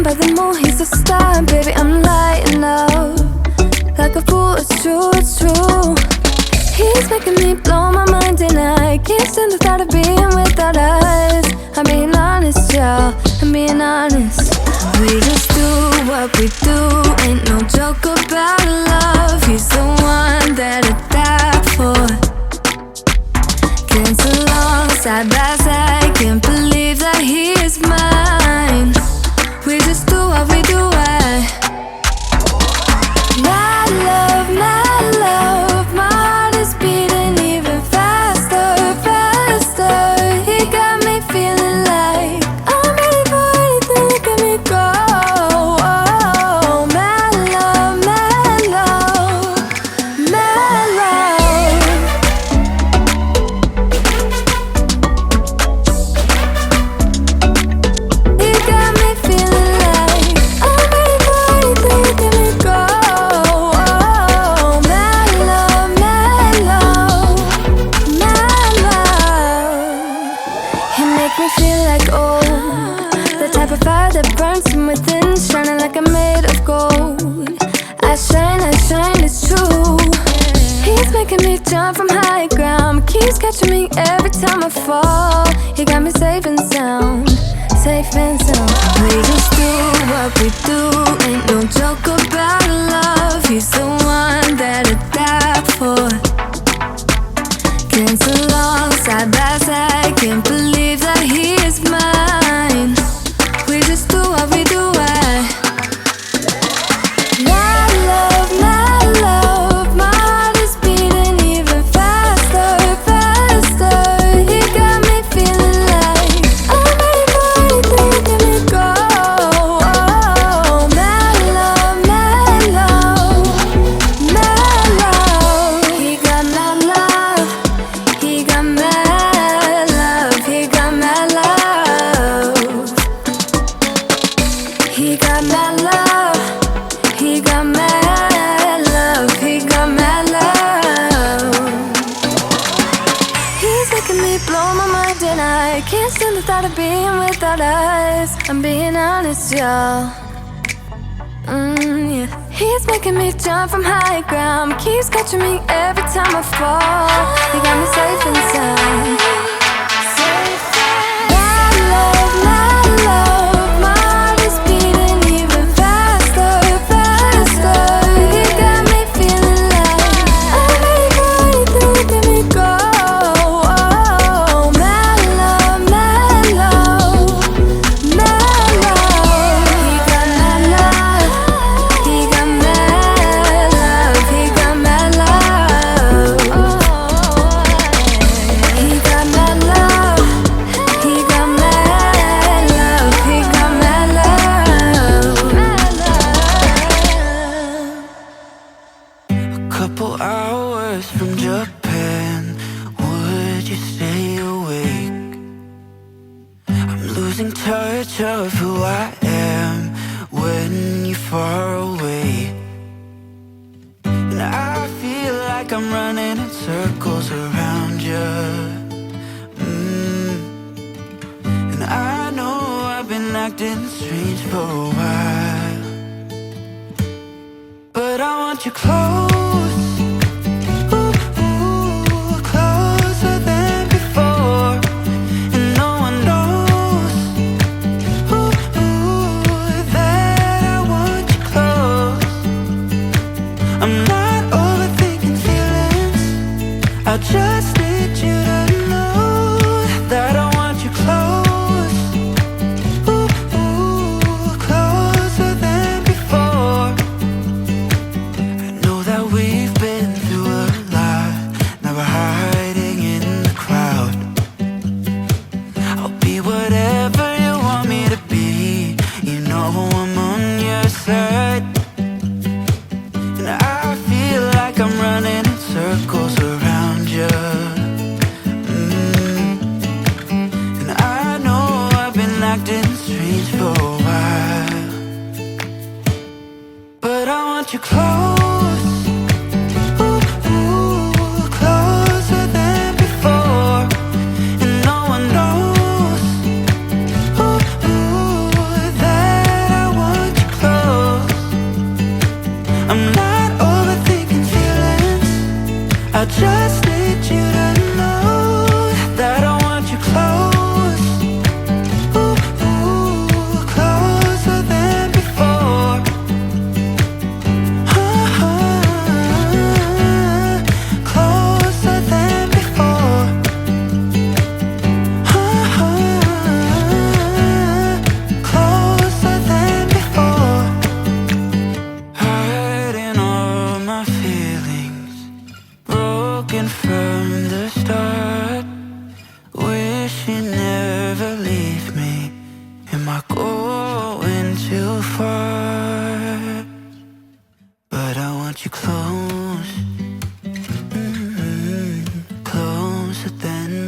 안 받은 more, he's a star. Baby, I'm lighting up like a fool, it's true, it's true. He's making me blow my mind and I can't stand the thought of being without us. I'm being honest, y'all, I'm being honest. We just do what we do, ain't no joke about love. He's the one that I die for. Dance along side by side, can't believe that he is mine. We just do what we do, my love, my heart is beating even faster, faster. He got me feeling like I'm ready for anything, look at me go. Oh, my love, my love, my love. He got me feeling like I'm ready for anything, look at me go. Me feel like, oh, the type of fire that burns from within, shining like I'm made of gold. I shine, it's true. He's making me jump from high ground, keeps catching me every time I fall. He got me safe and sound, safe and sound. We just do what we do, ain't no joke about love. He's the one that I die for. Dance along side by side, can't believe that he is mine. We just do what we do, my love, my heart is beating even faster, faster. He got me feeling like I'm ready for anything, look at me go. Oh, my love, my love, my love. He got my love, he got my love, he got my love. He got my love, he got my love, he got my love. He's making me blow my mind and I can't stand the thought of being without us. I'm being honest, y'all. Yeah. He's making me jump from high ground, keeps catching me every time I fall. He got me safe and sound. My love, my heart is beating even faster, faster. He got me feeling like I'm ready for anything, look at me go. Oh, my love, my love, my love. He got my love, he got my love, he got my love. He got my love, he got my love, he got my love. A couple hours from Japan, would you stay awake? I'm losing touch of who I am when you're far away. And I feel like I'm running in circles around you. And I know I've been acting strange for a while, but I want you close, ooh, closer than before. And no one knows, ooh, that I want you close. I'm not overthinking feelings, I just need you to know that I want you close, ooh, closer than before. I know that we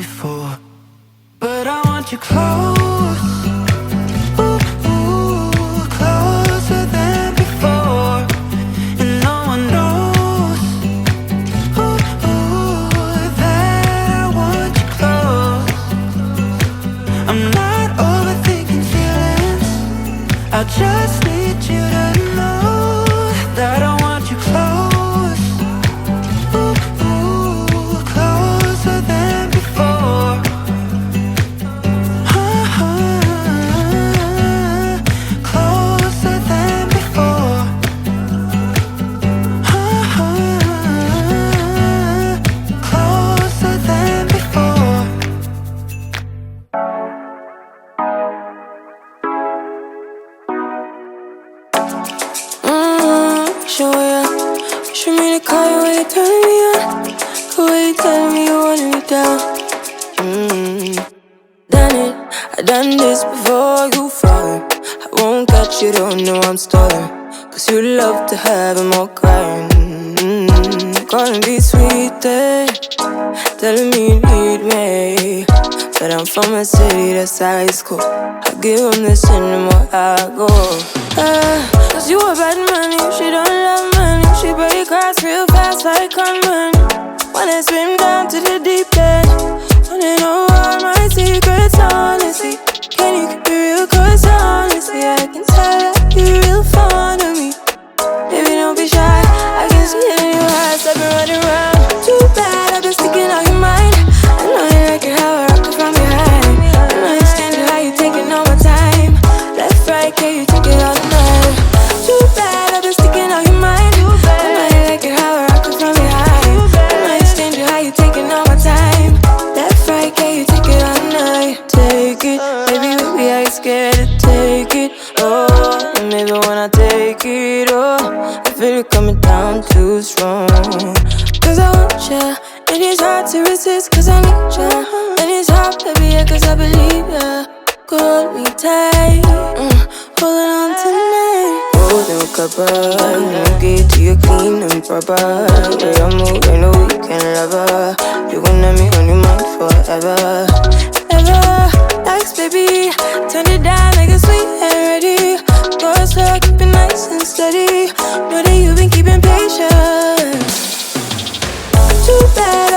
before. But I want you close, ooh, closer than before. And no one knows, ooh, that I want you close. I'm not overthinking feelings, I just need you to know that I want you close, ooh, closer than before. Closer than before. Closer than before. Show ya. Wish for me to call you when you turn me on. The way you tell me you want me down. Done it, I done this before you fall. I won't catch you, don't know I'm stalling. Cause you love to have them all crying. Calling me sweeter, telling me you need me. But I'm from a city that's high school. I give them this anymore, I go. Cause you a bad money, she don't love money. She break hearts real fast like conman. Wanna swim down to the deep end. Wanna know all my secrets, honestly. Can you keep it real? Cause honestly, I can tell that you're real fond of me. Baby, don't be shy, I can see it in your eyes. I've been running around. Too bad, I've been sticking on your mind. I know you like it how I rock it from behind. I know you stand it, how you taking all my time. Left, right, can you take it all night? Too bad, I've been sticking on your mind. I know you like it how I rock it from behind. I know you stand it, how you taking all my time. Left, right, can you take it all night? Take it, baby, I ain't scared to take it. Oh, and maybe when I take it, oh, I feel it coming down too strong. Cause I want ya, and it's hard to resist cause I need ya. And it's hard, baby, yeah, cause I believe ya. Hold me tight, holding on tonight. Holding a couple, you get to your clean and proper. Way I move, ain't no weekend lover. You gon' have me on your mind forever, ever. Thanks, baby, turn it down like a sweet and ready. Go slow, keep it nice and steady. Know that you've been keeping patience. Too bad